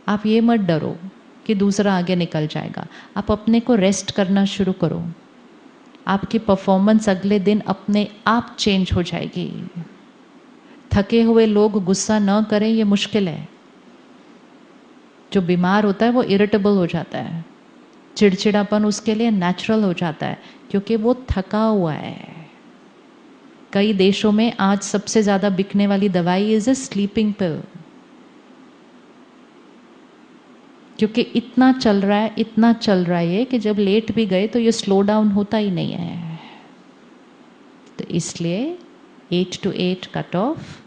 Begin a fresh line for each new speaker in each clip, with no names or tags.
आप ये मत डरो कि दूसरा आगे निकल जाएगा। आप अपने को रेस्ट करना शुरू करो, आपकी परफॉर्मेंस अगले दिन अपने आप चेंज हो जाएगी। थके हुए लोग गुस्सा न करें ये मुश्किल है। जो बीमार होता है वो इरिटेबल हो जाता है, चिड़चिड़ापन उसके लिए नेचुरल हो जाता है क्योंकि वो थका हुआ है। कई देशों में आज सबसे ज़्यादा बिकने वाली दवाई इज अ स्लीपिंग पिल, क्योंकि इतना चल रहा है ये कि जब लेट भी गए तो ये स्लो डाउन होता ही नहीं है। तो इसलिए 8 to 8 कट ऑफ,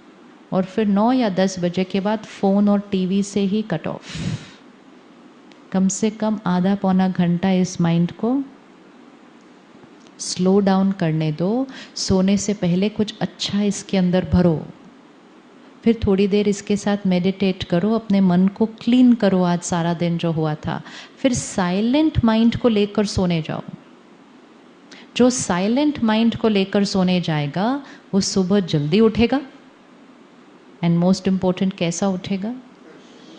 और फिर 9 या 10 बजे के बाद फ़ोन और टीवी से ही कट ऑफ। कम से कम आधा पौना घंटा इस माइंड को स्लो डाउन करने दो। सोने से पहले कुछ अच्छा इसके अंदर भरो, फिर थोड़ी देर इसके साथ मेडिटेट करो, अपने मन को क्लीन करो आज सारा दिन जो हुआ था। फिर साइलेंट माइंड को लेकर सोने जाओ। जो साइलेंट माइंड को लेकर सोने जाएगा वो सुबह जल्दी उठेगा, एंड मोस्ट इम्पोर्टेंट कैसा उठेगा?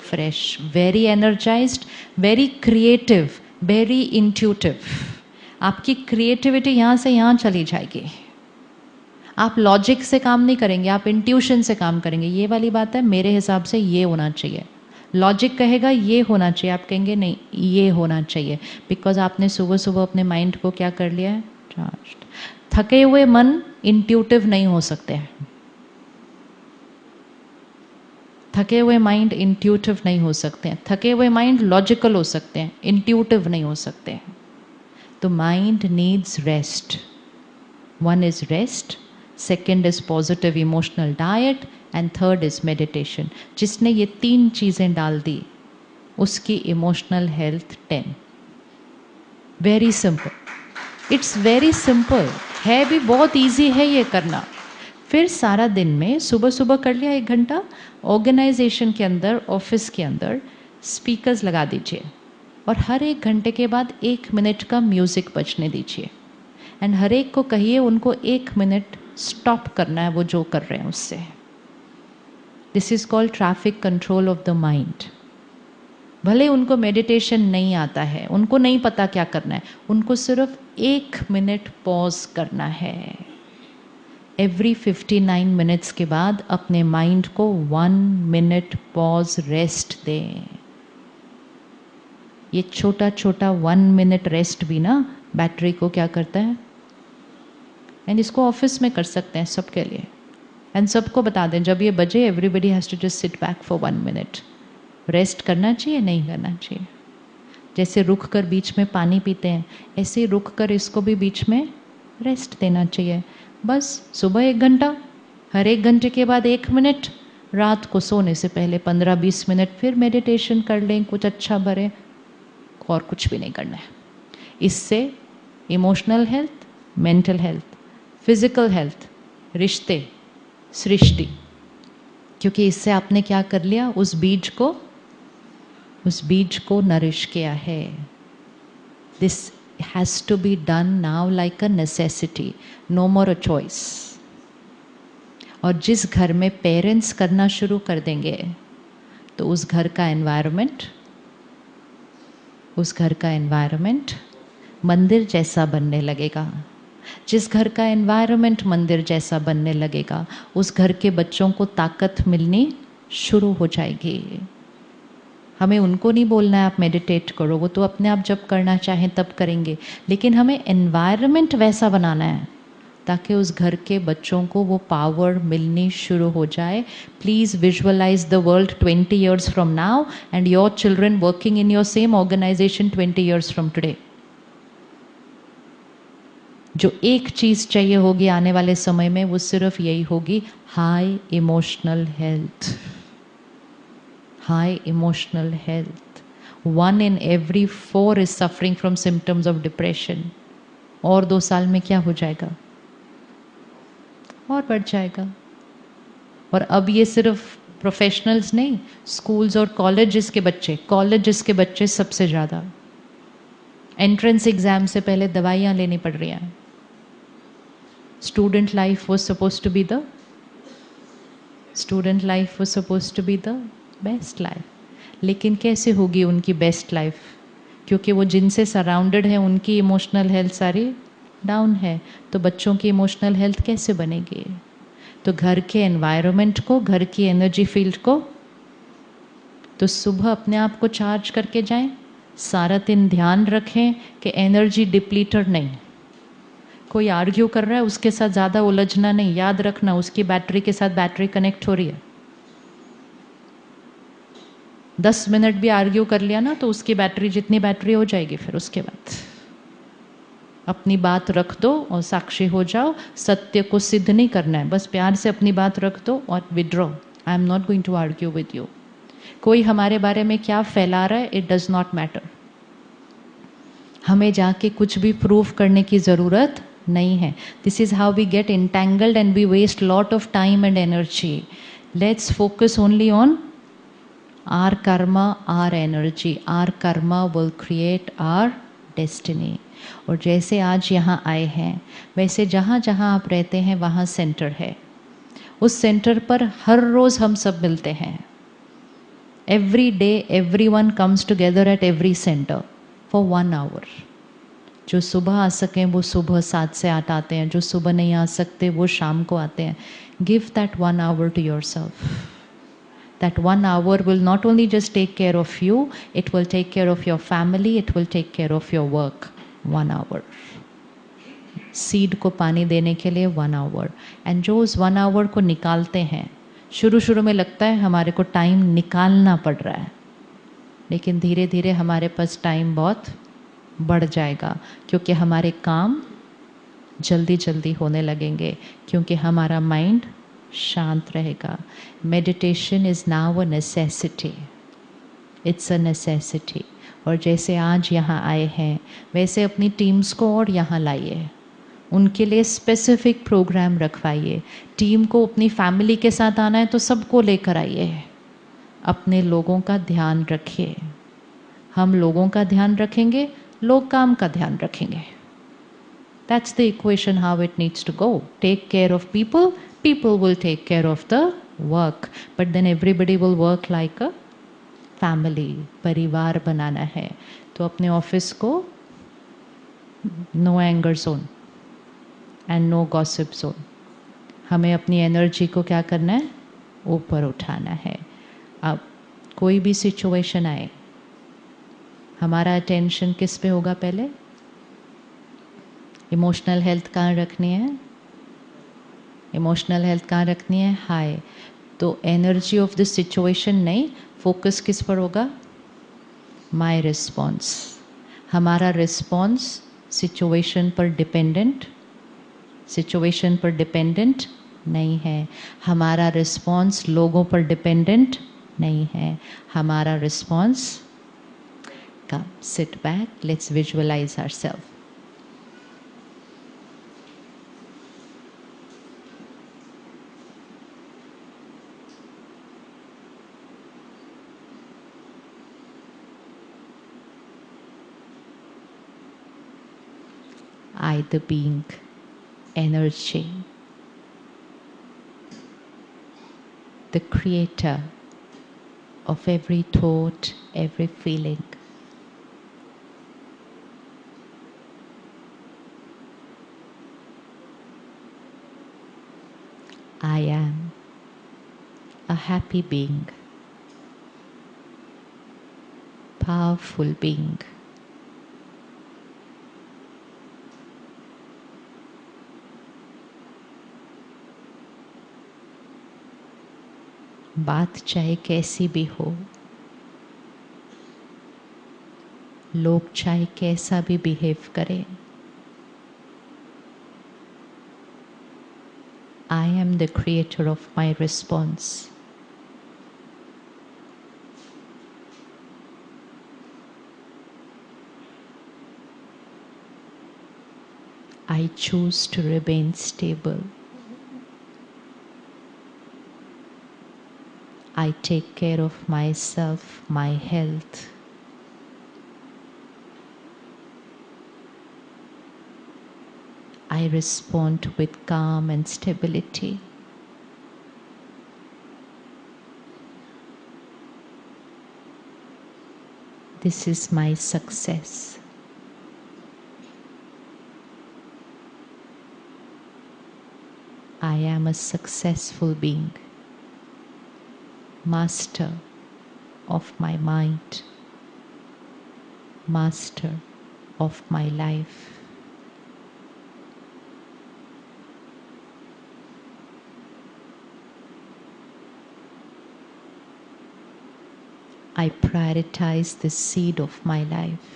Fresh, very energised, very creative, very intuitive. आपकी क्रिएटिविटी यहाँ से यहाँ चली जाएगी। आप लॉजिक से काम नहीं करेंगे, आप इंट्यूशन से काम करेंगे। ये वाली बात है, मेरे हिसाब से ये होना चाहिए। लॉजिक कहेगा ये होना चाहिए, आप कहेंगे नहीं ये होना चाहिए, बिकॉज आपने सुबह सुबह अपने माइंड को क्या कर लिया है? चार्ज्ड। थके हुए मन इंट्यूटिव नहीं हो सकते हैं। थके हुए माइंड इंट्यूटिव नहीं हो सकते हैं। थके हुए माइंड लॉजिकल हो सकते हैं, इंट्यूटिव नहीं हो सकते हैं। तो mind needs rest. One is rest, second is positive emotional diet, and third is meditation. जिसने ये 3 चीज़ें डाल दी उसकी emotional health 10। Very simple, it's very simple है, भी बहुत ईजी है ये करना। फिर सारा दिन में सुबह सुबह कर लिया 1 घंटा, ऑर्गेनाइजेशन के अंदर, ऑफिस के अंदर स्पीकर्स लगा दीजिए, और हर 1 घंटे के बाद 1 मिनट का म्यूज़िक बजने दीजिए, एंड हर एक को कहिए उनको 1 मिनट स्टॉप करना है वो जो कर रहे हैं उससे। This is called traffic control of the mind. भले उनको मेडिटेशन नहीं आता है, उनको नहीं पता क्या करना है, उनको सिर्फ 1 मिनट पॉज करना है। एवरी 59 मिनट्स के बाद अपने माइंड को 1 मिनट पॉज रेस्ट दें। ये छोटा छोटा 1 मिनट रेस्ट भी ना बैटरी को क्या करता है। एंड इसको ऑफिस में कर सकते हैं सबके लिए, एंड सबको बता दें जब ये बजे everybody has to just sit back for 1 minute. Rest करना चाहिए, नहीं करना चाहिए? जैसे रुक कर बीच में पानी पीते हैं, ऐसे ही रुक कर इसको भी बीच में रेस्ट देना चाहिए। बस सुबह 1 घंटा, हर 1 घंटे के बाद 1 मिनट, रात को सोने से पहले 15-20 मिनट फिर मेडिटेशन कर लें, कुछ अच्छा भरे, और कुछ भी नहीं करना है। इससे emotional health, mental health, physical health, रिश्ते, सृष्टि, क्योंकि इससे आपने क्या कर लिया? उस बीज को नरिश किया है। This has to be done now like a necessity, no more a choice. और जिस घर में पेरेंट्स करना शुरू कर देंगे तो उस घर का एनवायरनमेंट मंदिर जैसा बनने लगेगा। जिस घर का एनवायरनमेंट मंदिर जैसा बनने लगेगा उस घर के बच्चों को ताकत मिलनी शुरू हो जाएगी। हमें उनको नहीं बोलना है आप मेडिटेट करो, वो तो अपने आप जब करना चाहें तब करेंगे, लेकिन हमें एनवायरनमेंट वैसा बनाना है ताकि उस घर के बच्चों को वो पावर मिलनी शुरू हो जाए। Please visualise the world 20 years from now and your children working in your same organization 20 years from today. जो एक चीज़ चाहिए होगी आने वाले समय में वो सिर्फ यही होगी, high emotional health. High emotional health. 1 in every 4 is suffering from symptoms of depression. और 2 साल में क्या हो जाएगा? और बढ़ जाएगा। और अब ये सिर्फ प्रोफेशनल्स नहीं, स्कूल्स और कॉलेजेस के बच्चे सबसे ज़्यादा। एंट्रेंस एग्ज़ाम से पहले दवाइयाँ लेनी पड़ रही हैं। Student life was supposed to be the best life. लेकिन कैसे होगी उनकी बेस्ट लाइफ? क्योंकि वो जिनसे सराउंडेड है उनकी इमोशनल हेल्थ सारी डाउन है, तो बच्चों की इमोशनल हेल्थ कैसे बनेगी? तो घर के एनवायरनमेंट को, घर की एनर्जी फील्ड को, तो सुबह अपने आप को चार्ज करके जाएं। सारा दिन ध्यान रखें कि एनर्जी डिप्लीटर नहीं। कोई आर्ग्यू कर रहा है उसके साथ ज़्यादा उलझना नहीं, याद रखना उसकी बैटरी के साथ बैटरी कनेक्ट हो रही है। 10 मिनट भी आर्ग्यू कर लिया ना तो उसकी बैटरी जितनी बैटरी हो जाएगी। फिर उसके बाद अपनी बात रख दो और साक्षी हो जाओ। सत्य को सिद्ध नहीं करना है, बस प्यार से अपनी बात रख दो और withdraw. I am not going to argue with you. कोई हमारे बारे में क्या फैला रहा है, इट डज नॉट मैटर। हमें जाके कुछ भी प्रूव करने की ज़रूरत नहीं है। This is how we get entangled and we waste lot of time and energy. Let's focus only on our karma, our energy. Our karma will create our destiny. और जैसे आज यहाँ आए हैं वैसे जहाँ जहाँ आप रहते हैं वहाँ सेंटर है। उस सेंटर पर हर रोज़ हम सब मिलते हैं। Every day everyone comes together at every center for 1 hour. जो सुबह आ सकें वो सुबह 7 से 8 आते हैं, जो सुबह नहीं आ सकते वो शाम को आते हैं। Give that 1 hour to yourself. That 1 hour will not only just take care of you, it will take care of your family, it will take care of your work. 1 hour. Seed को पानी देने के लिए 1 hour. And जो उस 1 hour को निकालते हैं, शुरू शुरू में लगता है हमारे को टाइम निकालना पड़ रहा है, लेकिन धीरे धीरे हमारे पास टाइम बहुत बढ़ जाएगा क्योंकि हमारे काम जल्दी जल्दी होने लगेंगे, क्योंकि हमारा माइंड शांत रहेगा। Meditation is now a necessity, it's a necessity. और जैसे आज यहाँ आए हैं वैसे अपनी टीम्स को और यहाँ लाइए, उनके लिए स्पेसिफिक प्रोग्राम रखवाइए। टीम को अपनी फैमिली के साथ आना है तो सबको लेकर आइए। अपने लोगों का ध्यान रखिए। हम लोगों का ध्यान रखेंगे, लोग काम का ध्यान रखेंगे। That's the equation how it needs to go. Take care of people, people will take care of the work. But then everybody will work like a family. परिवार बनाना है तो अपने ऑफिस को no anger zone and no gossip zone. हमें अपनी energy को क्या करना है, ऊपर उठाना है। अब कोई भी सिचुएशन आए, हमारा अटेंशन किस पे होगा? पहले इमोशनल हेल्थ कहाँ रखनी है? इमोशनल हेल्थ कहाँ रखनी है? हाई। तो एनर्जी ऑफ द सिचुएशन नहीं, फोकस किस पर होगा? My response. हमारा रिस्पॉन्स सिचुएशन पर डिपेंडेंट, सिचुएशन पर डिपेंडेंट नहीं है। हमारा रिस्पॉन्स लोगों पर डिपेंडेंट नहीं है। हमारा response, come sit back, let's visualize ourselves. I the being, energy, the creator of every thought, every feeling. I am a happy being, powerful being. बात चाहे कैसी भी हो, लोग चाहे कैसा भी बिहेव करें, I am the creator of my response. I choose to remain stable. I take care of myself, my health. I respond with calm and stability. This is my success. I am a successful being, master of my mind, master of my life. I prioritize the seed of my life.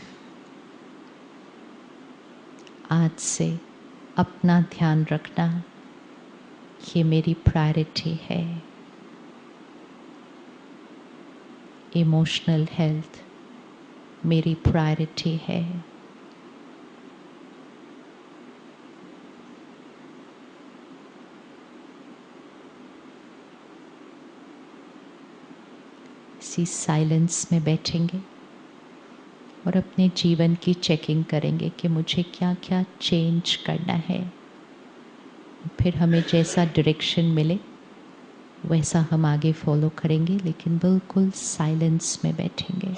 आज से अपना ध्यान रखना, ये मेरी priority है. Emotional health मेरी priority है. इसी साइलेंस में बैठेंगे और अपने जीवन की चेकिंग करेंगे कि मुझे क्या क्या चेंज करना है. फिर हमें जैसा डायरेक्शन मिले वैसा हम आगे फॉलो करेंगे, लेकिन बिल्कुल साइलेंस में बैठेंगे.